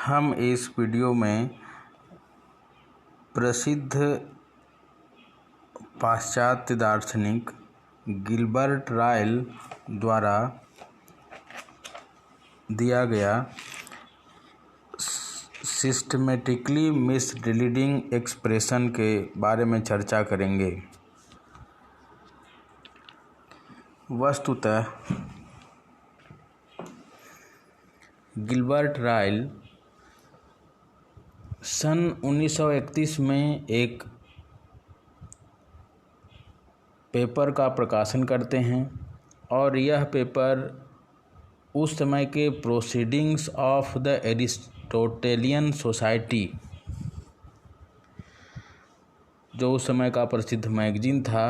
हम इस वीडियो में प्रसिद्ध पाश्चात्य दार्शनिक गिलबर्ट रायल द्वारा दिया गया सिस्टमेटिकली मिसलीडिंग एक्सप्रेशन के बारे में चर्चा करेंगे। वस्तुतः गिलबर्ट रायल सन 1931 में एक पेपर का प्रकाशन करते हैं और यह पेपर उस समय के प्रोसीडिंग्स ऑफ द एरिस्टोटेलियन सोसाइटी, जो उस समय का प्रसिद्ध मैगजीन था,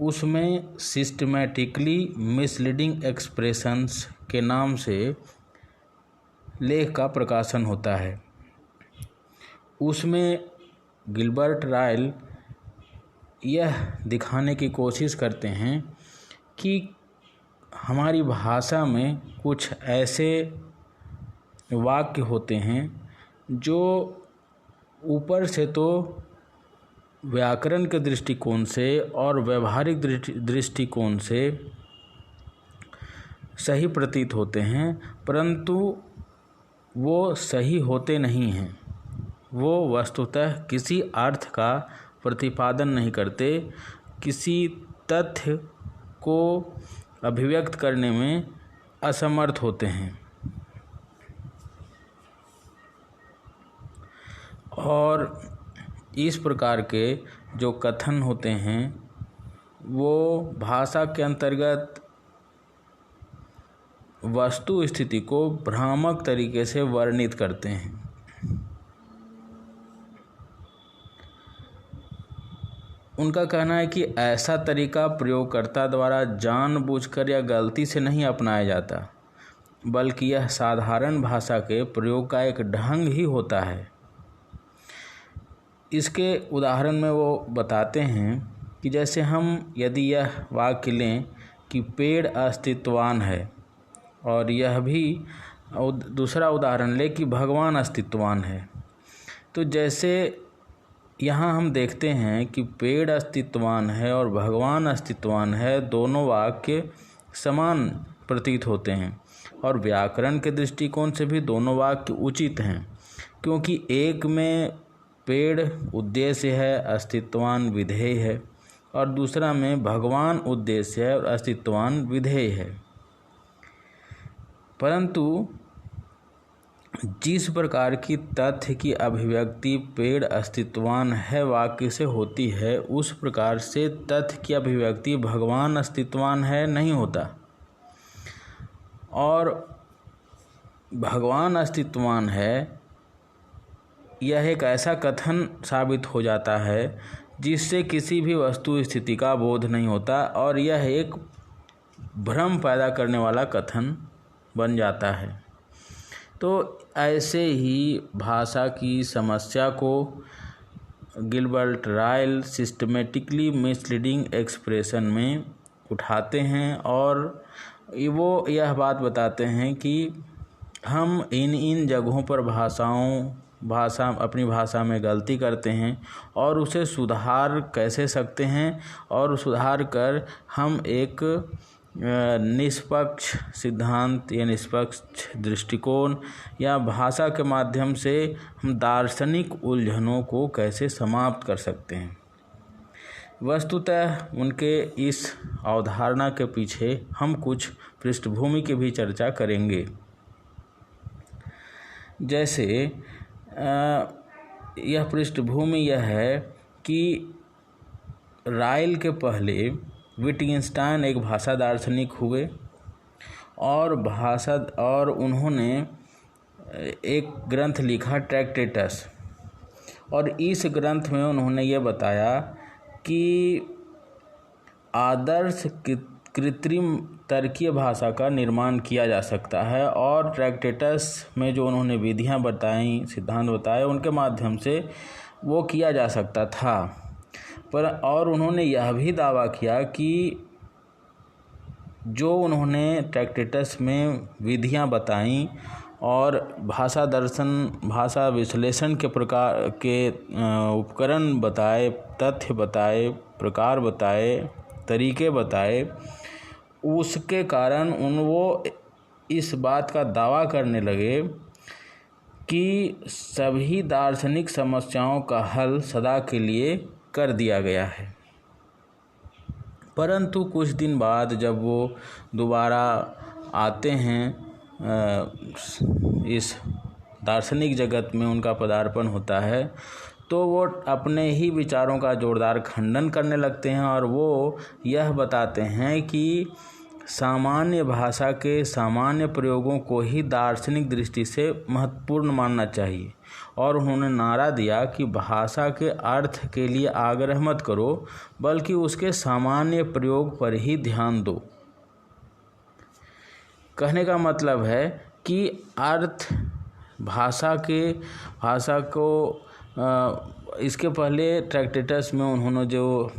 उसमें सिस्टमैटिकली मिसलीडिंग एक्सप्रेशंस के नाम से लेख का प्रकाशन होता है। उसमें गिलबर्ट रायल यह दिखाने की कोशिश करते हैं कि हमारी भाषा में कुछ ऐसे वाक्य होते हैं जो ऊपर से तो व्याकरण के दृष्टिकोण से और व्यवहारिक दृष्टिकोण से सही प्रतीत होते हैं, परंतु वो सही होते नहीं हैं। वो वस्तुतः किसी अर्थ का प्रतिपादन नहीं करते, किसी तथ्य को अभिव्यक्त करने में असमर्थ होते हैं। और इस प्रकार के जो कथन होते हैं वो भाषा के अंतर्गत वस्तु स्थिति को भ्रामक तरीके से वर्णित करते हैं। उनका कहना है कि ऐसा तरीका प्रयोगकर्ता द्वारा जानबूझकर या गलती से नहीं अपनाया जाता, बल्कि यह साधारण भाषा के प्रयोग का एक ढंग ही होता है। इसके उदाहरण में वो बताते हैं कि जैसे हम यदि यह वाक्य लें कि पेड़ अस्तित्ववान है, और यह भी दूसरा उदाहरण लें कि भगवान अस्तित्ववान है, तो जैसे यहाँ हम देखते हैं कि पेड़ अस्तित्ववान है और भगवान अस्तित्ववान है, दोनों वाक्य समान प्रतीत होते हैं और व्याकरण के दृष्टिकोण से भी दोनों वाक्य उचित हैं, क्योंकि एक में पेड़ उद्देश्य है, अस्तित्ववान विधेय है, और दूसरा में भगवान उद्देश्य है और अस्तित्ववान विधेय है। परंतु जिस प्रकार की तथ्य की अभिव्यक्ति पेड़ अस्तित्ववान है वाक्य से होती है, उस प्रकार से तथ्य की अभिव्यक्ति भगवान अस्तित्ववान है नहीं होता। और भगवान अस्तित्ववान है यह एक ऐसा कथन साबित हो जाता है जिससे किसी भी वस्तु स्थिति का बोध नहीं होता, और यह एक भ्रम पैदा करने वाला कथन बन जाता है। तो ऐसे ही भाषा की समस्या को Gilbert royal systematically misleading expression में उठाते हैं और वो यह बात बताते हैं कि हम इन जगहों पर अपनी भाषा में गलती करते हैं और उसे सुधार कैसे सकते हैं, और सुधार कर हम एक निष्पक्ष सिद्धांत या निष्पक्ष दृष्टिकोण या भाषा के माध्यम से हम दार्शनिक उलझनों को कैसे समाप्त कर सकते हैं। वस्तुतः उनके इस अवधारणा के पीछे हम कुछ पृष्ठभूमि की भी चर्चा करेंगे। जैसे यह पृष्ठभूमि यह है कि रायल के पहले विटगेन्स्टाइन एक भाषा दार्शनिक हुए और उन्होंने एक ग्रंथ लिखा ट्रैक्टेटस, और इस ग्रंथ में उन्होंने ये बताया कि आदर्श कृत्रिम तर्कीय भाषा का निर्माण किया जा सकता है, और ट्रैक्टेटस में जो उन्होंने विधियां बताई, सिद्धांत बताए, उनके माध्यम से वो किया जा सकता था। और उन्होंने यह भी दावा किया कि जो उन्होंने ट्रैक्टेटस में विधियां बताईं और भाषा दर्शन, भाषा विश्लेषण के प्रकार के उपकरण बताए, तथ्य बताए, प्रकार बताए, तरीके बताए, उसके कारण वो इस बात का दावा करने लगे कि सभी दार्शनिक समस्याओं का हल सदा के लिए कर दिया गया है। परंतु कुछ दिन बाद जब वो दोबारा आते हैं, इस दार्शनिक जगत में उनका पदार्पण होता है, तो वो अपने ही विचारों का जोरदार खंडन करने लगते हैं और वो यह बताते हैं कि सामान्य भाषा के सामान्य प्रयोगों को ही दार्शनिक दृष्टि से महत्वपूर्ण मानना चाहिए। और उन्होंने नारा दिया कि भाषा के अर्थ के लिए आग्रह मत करो, बल्कि उसके सामान्य प्रयोग पर ही ध्यान दो। कहने का मतलब है कि अर्थ भाषा को इसके पहले ट्रैक्टेटस में उन्होंने जो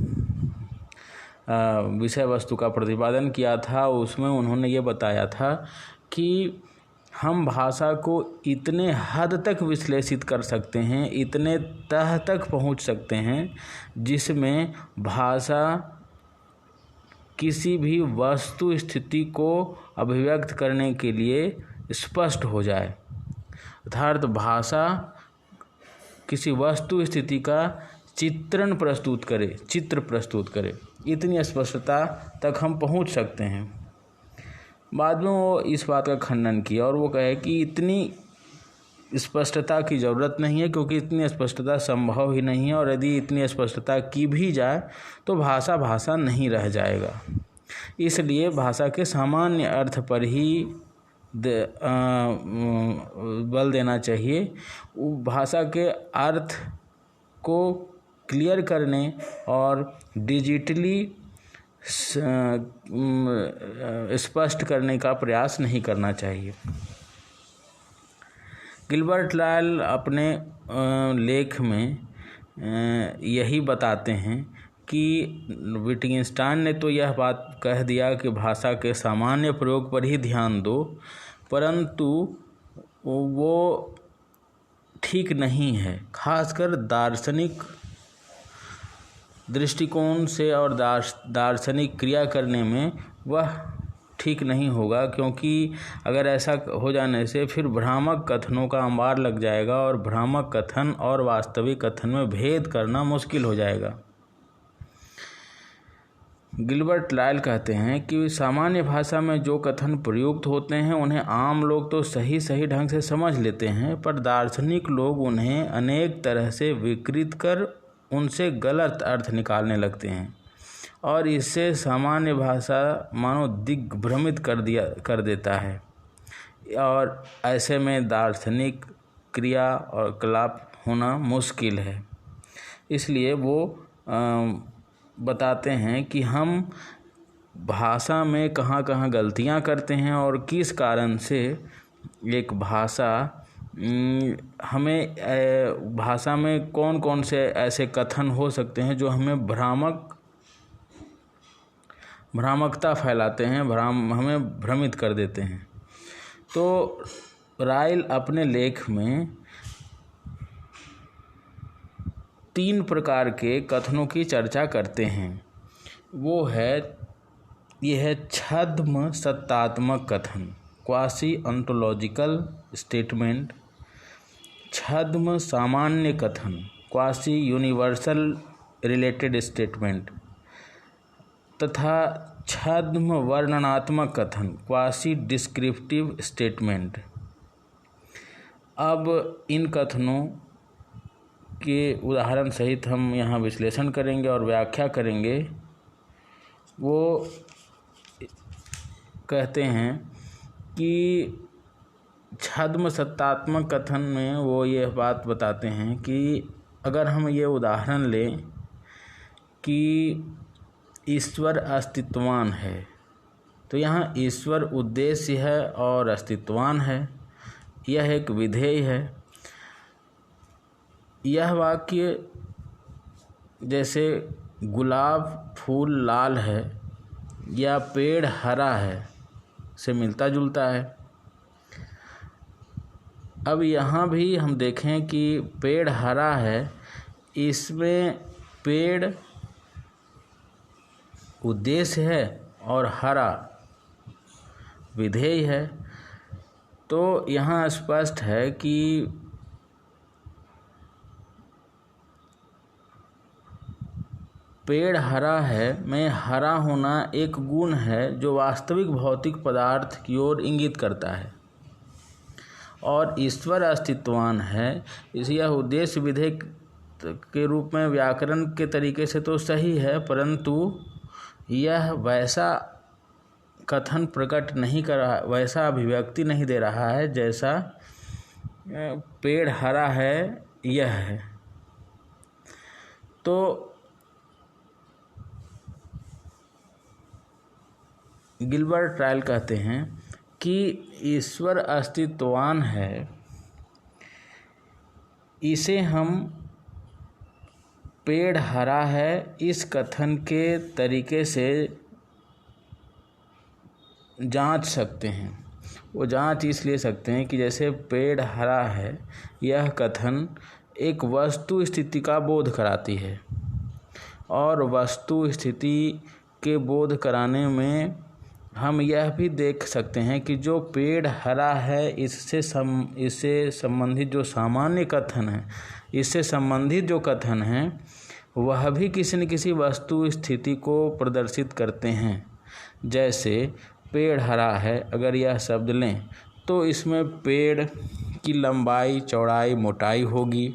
विषय वस्तु का प्रतिपादन किया था, उसमें उन्होंने ये बताया था कि हम भाषा को इतने हद तक विश्लेषित कर सकते हैं, इतने तह तक पहुंच सकते हैं, जिसमें भाषा किसी भी वस्तु स्थिति को अभिव्यक्त करने के लिए स्पष्ट हो जाए। अर्थात भाषा किसी वस्तु स्थिति का चित्र प्रस्तुत करे, इतनी स्पष्टता तक हम पहुंच सकते हैं। बाद में वो इस बात का खंडन किया और वो कहे कि इतनी स्पष्टता की ज़रूरत नहीं है, क्योंकि इतनी स्पष्टता संभव ही नहीं है, और यदि इतनी स्पष्टता की भी जाए तो भाषा नहीं रह जाएगा। इसलिए भाषा के सामान्य अर्थ पर ही बल देना चाहिए। भाषा के अर्थ को क्लियर करने और डिजिटली स्पष्ट करने का प्रयास नहीं करना चाहिए। गिलबर्ट लायल अपने लेख में यही बताते हैं कि विटगेन्स्टाइन ने तो यह बात कह दिया कि भाषा के सामान्य प्रयोग पर ही ध्यान दो, परंतु वो ठीक नहीं है। खासकर दार्शनिक दृष्टिकोण से और दार्शनिक क्रिया करने में वह ठीक नहीं होगा, क्योंकि अगर ऐसा हो जाने से फिर भ्रामक कथनों का अंबार लग जाएगा और भ्रामक कथन और वास्तविक कथन में भेद करना मुश्किल हो जाएगा। गिलबर्ट लायल कहते हैं कि सामान्य भाषा में जो कथन प्रयुक्त होते हैं उन्हें आम लोग तो सही ढंग से समझ लेते हैं, पर दार्शनिक लोग उन्हें अनेक तरह से विकृत कर उनसे गलत अर्थ निकालने लगते हैं और इससे सामान्य भाषा मानो दिग्भ्रमित कर देता है, और ऐसे में दार्शनिक क्रिया और कलाप होना मुश्किल है। इसलिए वो बताते हैं कि हम भाषा में कहाँ गलतियाँ करते हैं और किस कारण से एक भाषा हमें भाषा में कौन से ऐसे कथन हो सकते हैं जो हमें भ्रामकता फैलाते हैं, हमें भ्रमित कर देते हैं। तो रायल अपने लेख में 3 प्रकार के कथनों की चर्चा करते हैं। यह है छद्म सत्तात्मक कथन, क्वासी ऑन्टोलॉजिकल स्टेटमेंट, छद्म सामान्य कथन, क्वासी यूनिवर्सल रिलेटेड स्टेटमेंट, तथा छद्म वर्णनात्मक कथन, क्वासी डिस्क्रिप्टिव स्टेटमेंट। अब इन कथनों के उदाहरण सहित हम यहाँ विश्लेषण करेंगे और व्याख्या करेंगे। वो कहते हैं कि छद्म सत्तात्मक कथन में वो यह बात बताते हैं कि अगर हम ये उदाहरण लें कि ईश्वर अस्तित्वान है, तो यहाँ ईश्वर उद्देश्य है और अस्तित्वान है, यह एक विधेय है। यह वाक्य जैसे गुलाब फूल लाल है या पेड़ हरा है से मिलता जुलता है। अब यहाँ भी हम देखें कि पेड़ हरा है, इसमें पेड़ उद्देश्य है और हरा विधेय है। तो यहाँ स्पष्ट है कि पेड़ हरा है में हरा होना एक गुण है जो वास्तविक भौतिक पदार्थ की ओर इंगित करता है, और ईश्वर अस्तित्वान है। इस यह उद्देश्य विधेय के रूप में व्याकरण के तरीके से तो सही है, परंतु यह वैसा कथन प्रकट नहीं कर रहा, वैसा अभिव्यक्ति नहीं दे रहा है जैसा पेड़ हरा है यह है। तो गिलबर्ट रायल कहते हैं कि ईश्वर अस्तित्वान है, इसे हम पेड़ हरा है इस कथन के तरीके से जांच सकते हैं। वो जांच इसलिए सकते हैं कि जैसे पेड़ हरा है यह कथन एक वस्तु स्थिति का बोध कराती है, और वस्तु स्थिति के बोध कराने में हम यह भी देख सकते हैं कि जो पेड़ हरा है इससे संबंधित जो सामान्य कथन है, इससे संबंधित जो कथन है वह भी किसी न किसी वस्तु स्थिति को प्रदर्शित करते हैं। जैसे पेड़ हरा है, अगर यह शब्द लें तो इसमें पेड़ की लंबाई, चौड़ाई, मोटाई होगी।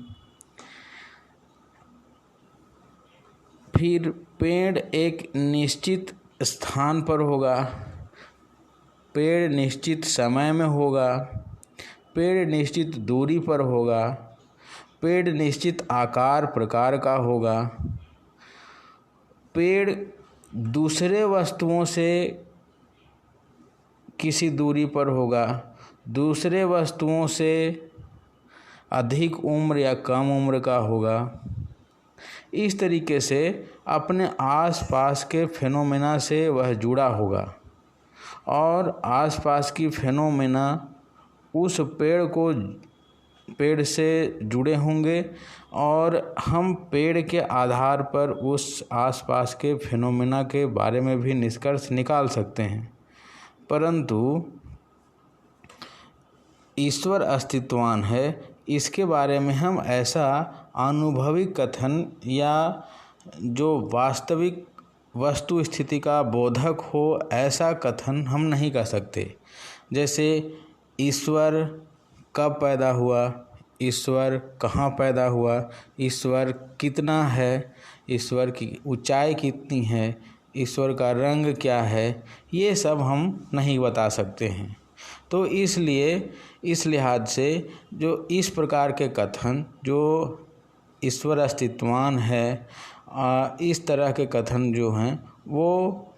फिर पेड़ एक निश्चित स्थान पर होगा, पेड़ निश्चित समय में होगा, पेड़ निश्चित दूरी पर होगा, पेड़ निश्चित आकार प्रकार का होगा, पेड़ दूसरे वस्तुओं से किसी दूरी पर होगा, दूसरे वस्तुओं से अधिक उम्र या कम उम्र का होगा। इस तरीके से अपने आसपास के फिनोमेना से वह जुड़ा होगा, और आसपास की फिनोमेना उस पेड़ से जुड़े होंगे, और हम पेड़ के आधार पर उस आसपास के फिनोमेना के बारे में भी निष्कर्ष निकाल सकते हैं। परंतु ईश्वर अस्तित्वान है, इसके बारे में हम ऐसा अनुभविक कथन या जो वास्तविक वस्तु स्थिति का बोधक हो ऐसा कथन हम नहीं कर सकते। जैसे ईश्वर कब पैदा हुआ, ईश्वर कहाँ पैदा हुआ, ईश्वर कितना है, ईश्वर की ऊंचाई कितनी है, ईश्वर का रंग क्या है, ये सब हम नहीं बता सकते हैं। तो इसलिए इस लिहाज से जो इस प्रकार के कथन जो ईश्वर अस्तित्वान है, इस तरह के कथन जो हैं वो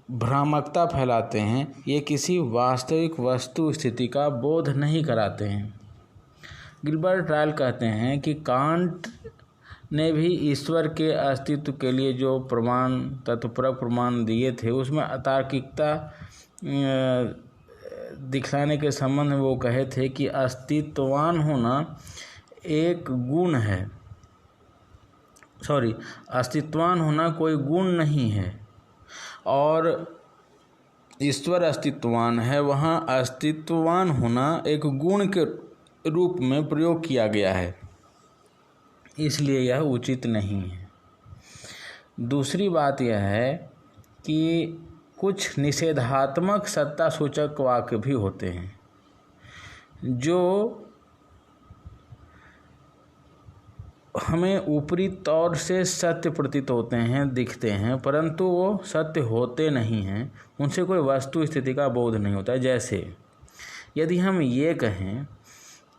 भ्रामकता फैलाते हैं, ये किसी वास्तविक वस्तु स्थिति का बोध नहीं कराते हैं। गिलबर्ट रायल कहते हैं कि कांट ने भी ईश्वर के अस्तित्व के लिए जो प्रमाण, तत्वपरक प्रमाण दिए थे, उसमें अतार्किकता दिखलाने के संबंध में वो कहे थे कि अस्तित्वान होना एक गुण है, अस्तित्वान होना कोई गुण नहीं है, और ईश्वर अस्तित्वान है, वहाँ अस्तित्वान होना एक गुण के रूप में प्रयोग किया गया है, इसलिए यह उचित नहीं है। दूसरी बात यह है कि कुछ निषेधात्मक सत्ता सूचक वाक्य भी होते हैं जो हमें ऊपरी तौर से सत्य प्रतीत होते हैं, दिखते हैं, परंतु वो सत्य होते नहीं हैं, उनसे कोई वस्तु स्थिति का बोध नहीं होता है। जैसे यदि हम ये कहें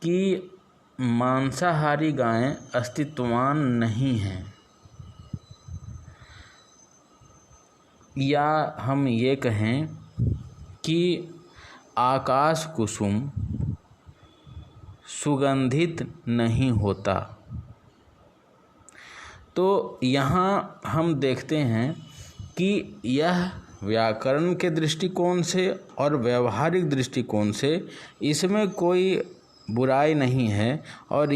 कि मांसाहारी गायें अस्तित्वान नहीं हैं, या हम ये कहें कि आकाश कुसुम सुगंधित नहीं होता, तो यहाँ हम देखते हैं कि यह व्याकरण के दृष्टिकोण से और व्यवहारिक दृष्टिकोण से इसमें कोई बुराई नहीं है और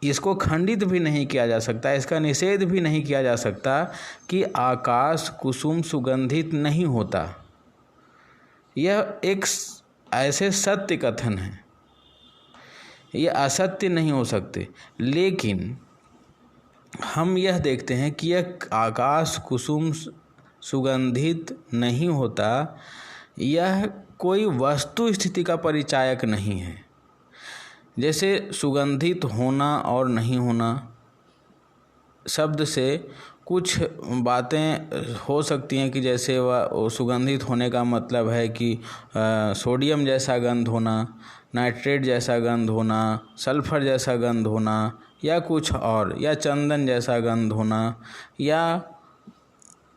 इसको खंडित भी नहीं किया जा सकता, इसका निषेध भी नहीं किया जा सकता कि आकाश कुसुम सुगंधित नहीं होता। यह एक ऐसे सत्य कथन है, ये असत्य नहीं हो सकते। लेकिन हम यह देखते हैं कि यह आकाश कुसुम सुगंधित नहीं होता, यह कोई वस्तु स्थिति का परिचायक नहीं है। जैसे सुगंधित होना और नहीं होना शब्द से कुछ बातें हो सकती हैं कि जैसे वह सुगंधित होने का मतलब है कि सोडियम जैसा गंध होना, नाइट्रेट जैसा गंध होना, सल्फर जैसा गंध होना, या कुछ और, या चंदन जैसा गंध होना, या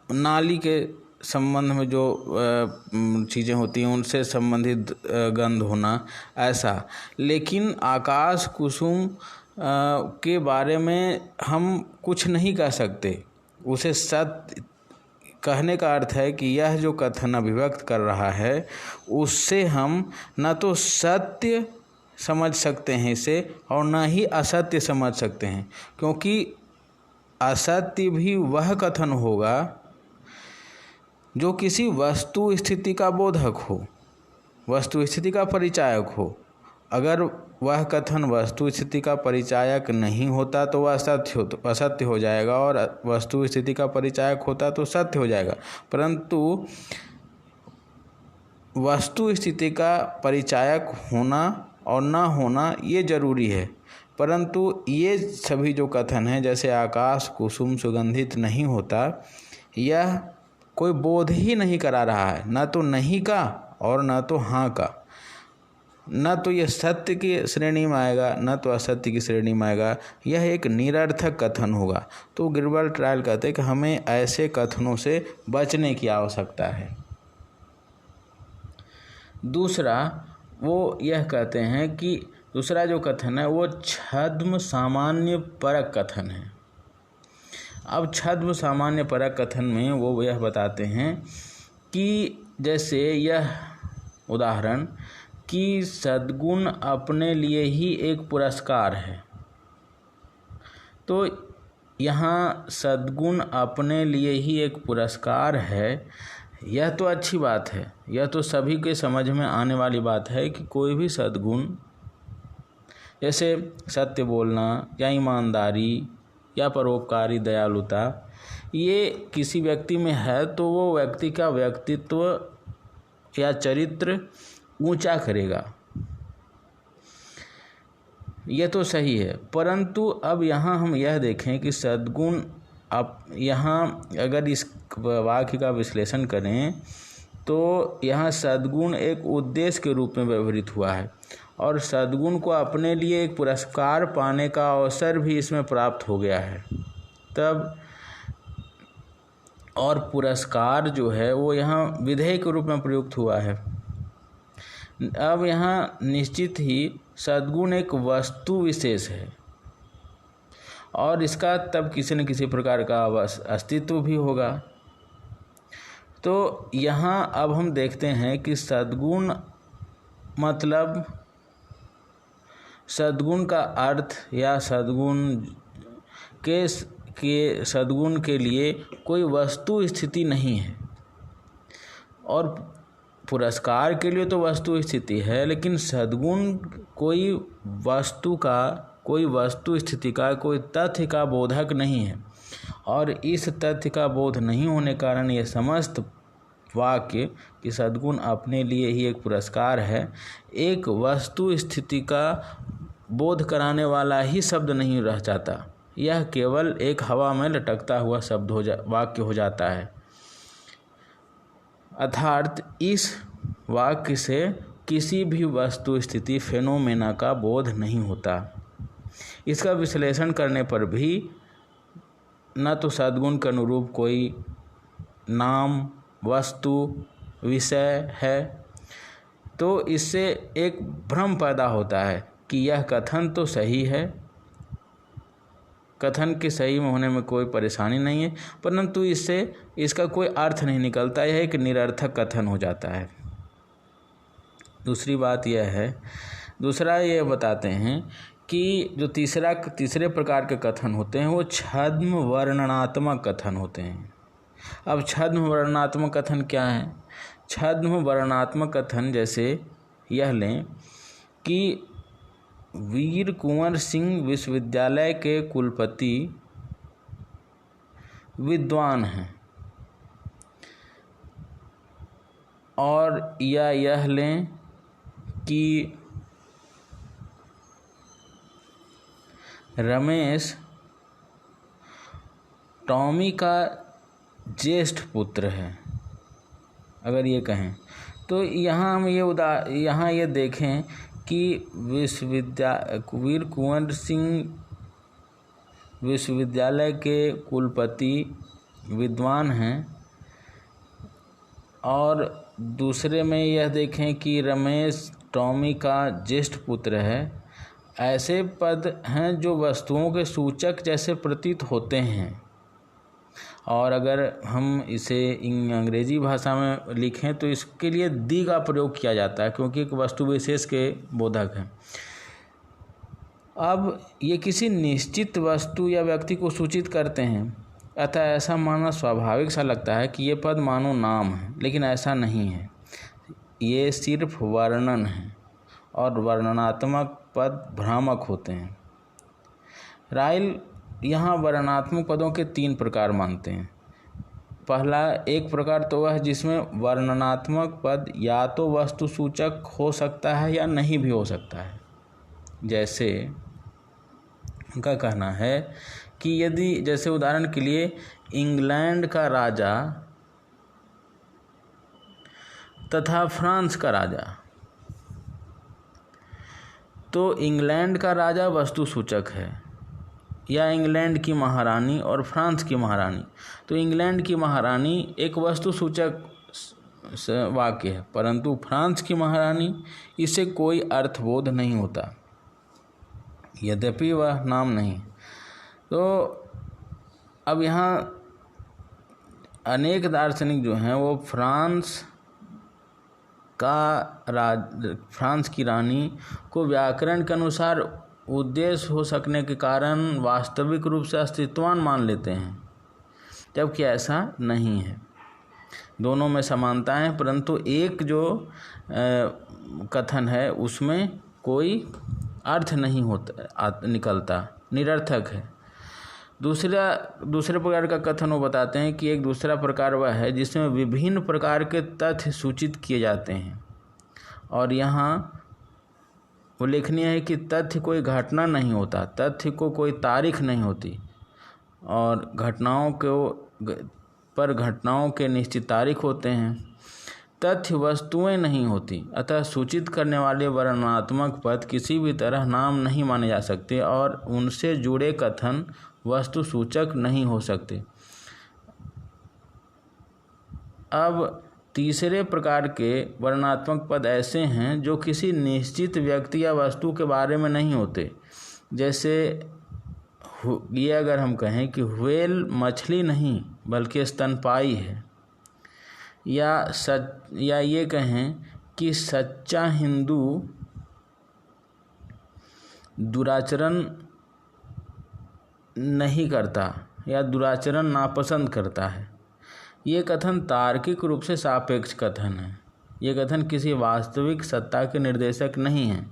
नाली के संबंध में जो चीज़ें होती हैं उनसे संबंधित गंध होना, ऐसा। लेकिन आकाश कुसुम के बारे में हम कुछ नहीं कह सकते। उसे सत्य कहने का अर्थ है कि यह जो कथन अभिव्यक्त कर रहा है उससे हम न तो सत्य समझ सकते हैं इसे और न ही असत्य समझ सकते हैं, क्योंकि असत्य भी वह कथन होगा जो किसी वस्तु स्थिति का बोधक हो, वस्तु स्थिति का परिचायक हो। अगर वह कथन वस्तु स्थिति का परिचायक नहीं होता तो वह असत्य हो जाएगा, और वस्तु स्थिति का परिचायक होता तो सत्य हो जाएगा। परंतु वस्तु स्थिति का परिचायक होना और न होना ये जरूरी है। परंतु ये सभी जो कथन हैं, जैसे आकाश कुसुम सुगंधित नहीं होता, यह कोई बोध ही नहीं करा रहा है, न तो नहीं का और न तो हाँ का। न तो यह सत्य की श्रेणी में आएगा, न तो असत्य की श्रेणी में आएगा। यह एक निरर्थक कथन होगा। तो गिलबर्ट रायल कहते हैं कि हमें ऐसे कथनों से बचने की आवश्यकता है। दूसरा वो यह कहते हैं कि दूसरा जो कथन है वो छद्म सामान्य परक कथन है। अब छद्म सामान्य परक कथन में वो यह बताते हैं कि जैसे यह उदाहरण कि सद्गुण अपने लिए ही एक पुरस्कार है। तो यहाँ सद्गुण अपने लिए ही एक पुरस्कार है, यह तो अच्छी बात है, यह तो सभी के समझ में आने वाली बात है कि कोई भी सद्गुण जैसे सत्य बोलना या ईमानदारी या परोपकारी दयालुता ये किसी व्यक्ति में है तो वो व्यक्ति का व्यक्तित्व या चरित्र ऊंचा करेगा, ये तो सही है। परंतु अब यहाँ हम यह देखें कि सद्गुण, अब यहाँ अगर इस वाक्य का विश्लेषण करें तो यहाँ सद्गुण एक उद्देश्य के रूप में व्यवहृत हुआ है और सद्गुण को अपने लिए एक पुरस्कार पाने का अवसर भी इसमें प्राप्त हो गया है। तब और पुरस्कार जो है वो यहाँ विधेय के रूप में प्रयुक्त हुआ है। अब यहाँ निश्चित ही सद्गुण एक वस्तु विशेष है और इसका तब किसी न किसी प्रकार का अस्तित्व भी होगा। तो यहाँ अब हम देखते हैं कि सद्गुण मतलब सद्गुण का अर्थ या सद्गुण सद्गुण के लिए कोई वस्तु स्थिति नहीं है, और पुरस्कार के लिए तो वस्तु स्थिति है, लेकिन सद्गुण कोई वस्तु स्थिति का, कोई तथ्य का बोधक नहीं है। और इस तथ्य का बोध नहीं होने कारण ये समस्त वाक्य कि सद्गुण अपने लिए ही एक पुरस्कार है, एक वस्तु स्थिति का बोध कराने वाला ही शब्द नहीं रह जाता, यह केवल एक हवा में लटकता हुआ शब्द वाक्य हो जाता है। अर्थात इस वाक्य से किसी भी वस्तु स्थिति फेनोमेना का बोध नहीं होता। इसका विश्लेषण करने पर भी न तो सद्गुण के अनुरूप कोई नाम, वस्तु, विषय है, तो इससे एक भ्रम पैदा होता है कि यह कथन तो सही है कथन के सही होने में कोई परेशानी नहीं है, परंतु इससे इसका कोई अर्थ नहीं निकलता, यह एक निरर्थक कथन हो जाता है। दूसरी बात यह है, दूसरा ये बताते हैं कि जो तीसरे प्रकार के कथन होते हैं वो छद्म वर्णनात्मक कथन होते हैं। अब छद्म वर्णनात्मक कथन क्या है? छद्म वर्णनात्मक कथन जैसे यह लें कि वीर कुंवर सिंह विश्वविद्यालय के कुलपति विद्वान हैं, और या यह लें कि रमेश टॉमी का ज्येष्ठ पुत्र है। अगर ये कहें तो यहाँ हम यहाँ ये देखें कि वीर कुंवर सिंह विश्वविद्यालय के कुलपति विद्वान हैं, और दूसरे में यह देखें कि रमेश टॉमी का ज्येष्ठ पुत्र है। ऐसे पद हैं जो वस्तुओं के सूचक जैसे प्रतीत होते हैं, और अगर हम इसे अंग्रेजी भाषा में लिखें तो इसके लिए दी का प्रयोग किया जाता है, क्योंकि एक वस्तु विशेष के बोधक है। अब ये किसी निश्चित वस्तु या व्यक्ति को सूचित करते हैं, अतः ऐसा मानना स्वाभाविक सा लगता है कि ये पद मानो नाम है, लेकिन ऐसा नहीं है। ये सिर्फ वर्णन है, और वर्णनात्मक पद भ्रामक होते हैं। राइल यहाँ वर्णनात्मक पदों के 3 प्रकार मानते हैं। पहला एक प्रकार तो वह जिसमें वर्णनात्मक पद या तो वस्तु सूचक हो सकता है या नहीं भी हो सकता है। जैसे उनका कहना है कि यदि, जैसे उदाहरण के लिए, इंग्लैंड का राजा तथा फ्रांस का राजा, तो इंग्लैंड का राजा वस्तु सूचक है, या इंग्लैंड की महारानी और फ्रांस की महारानी, तो इंग्लैंड की महारानी एक वस्तु सूचक वाक्य है, परंतु फ्रांस की महारानी इससे कोई अर्थबोध नहीं होता, यद्यपि वह नाम नहीं। तो अब यहाँ अनेक दार्शनिक जो हैं वो फ्रांस की रानी को व्याकरण के अनुसार उद्देश्य हो सकने के कारण वास्तविक रूप से अस्तित्वान मान लेते हैं, जबकि ऐसा नहीं है। दोनों में समानता है, परंतु एक जो कथन है उसमें कोई अर्थ नहीं होता, निकलता, निरर्थक है। दूसरे प्रकार का कथन वो बताते हैं कि एक दूसरा प्रकार वह है जिसमें विभिन्न प्रकार के तथ्य सूचित किए जाते हैं, और यहाँ उल्लेखनीय है कि तथ्य कोई घटना नहीं होता, तथ्य को कोई तारीख नहीं होती, और घटनाओं के निश्चित तारीख होते हैं। तथ्य वस्तुएं नहीं होती, अतः सूचित करने वाले वर्णनात्मक पद किसी भी तरह नाम नहीं माने जा सकते, और उनसे जुड़े कथन वस्तु सूचक नहीं हो सकते। अब तीसरे प्रकार के वर्णनात्मक पद ऐसे हैं जो किसी निश्चित व्यक्ति या वस्तु के बारे में नहीं होते। जैसे ये अगर हम कहें कि व्हेल मछली नहीं बल्कि स्तनपायी है, या ये कहें कि सच्चा हिंदू दुराचरण नहीं करता या दुराचरण नापसंद करता है। ये कथन तार्किक रूप से सापेक्ष कथन है। ये कथन किसी वास्तविक सत्ता के निर्देशक नहीं है।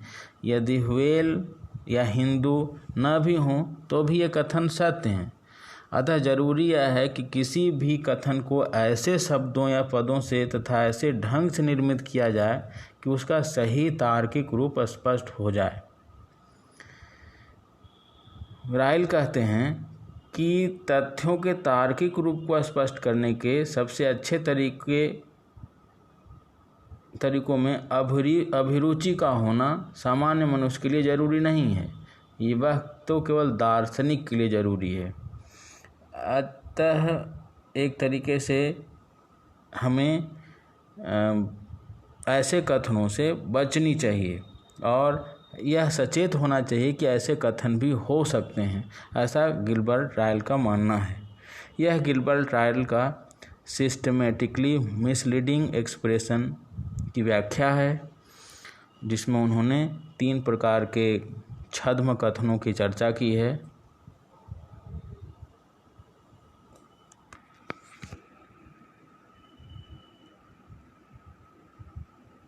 यदि व्हेल या हिंदू न भी हों तो भी ये कथन सत्य हैं। अतः जरूरी यह है कि किसी भी कथन को ऐसे शब्दों या पदों से तथा ऐसे ढंग से निर्मित किया जाए कि उसका सही तार्किक रूप स्पष्ट हो जाए। राइल कहते हैं कि तथ्यों के तार्किक रूप को स्पष्ट करने के सबसे अच्छे तरीकों में अभिरुचि का होना सामान्य मनुष्य के लिए जरूरी नहीं है, ये वह तो केवल दार्शनिक के लिए जरूरी है। अतः एक तरीके से हमें ऐसे कथनों से बचनी चाहिए और यह सचेत होना चाहिए कि ऐसे कथन भी हो सकते हैं, ऐसा गिलबर्ट रायल का मानना है। यह गिलबर्ट रायल का सिस्टमेटिकली मिसलीडिंग एक्सप्रेशन की व्याख्या है, जिसमें उन्होंने 3 प्रकार के छद्म कथनों की चर्चा की है।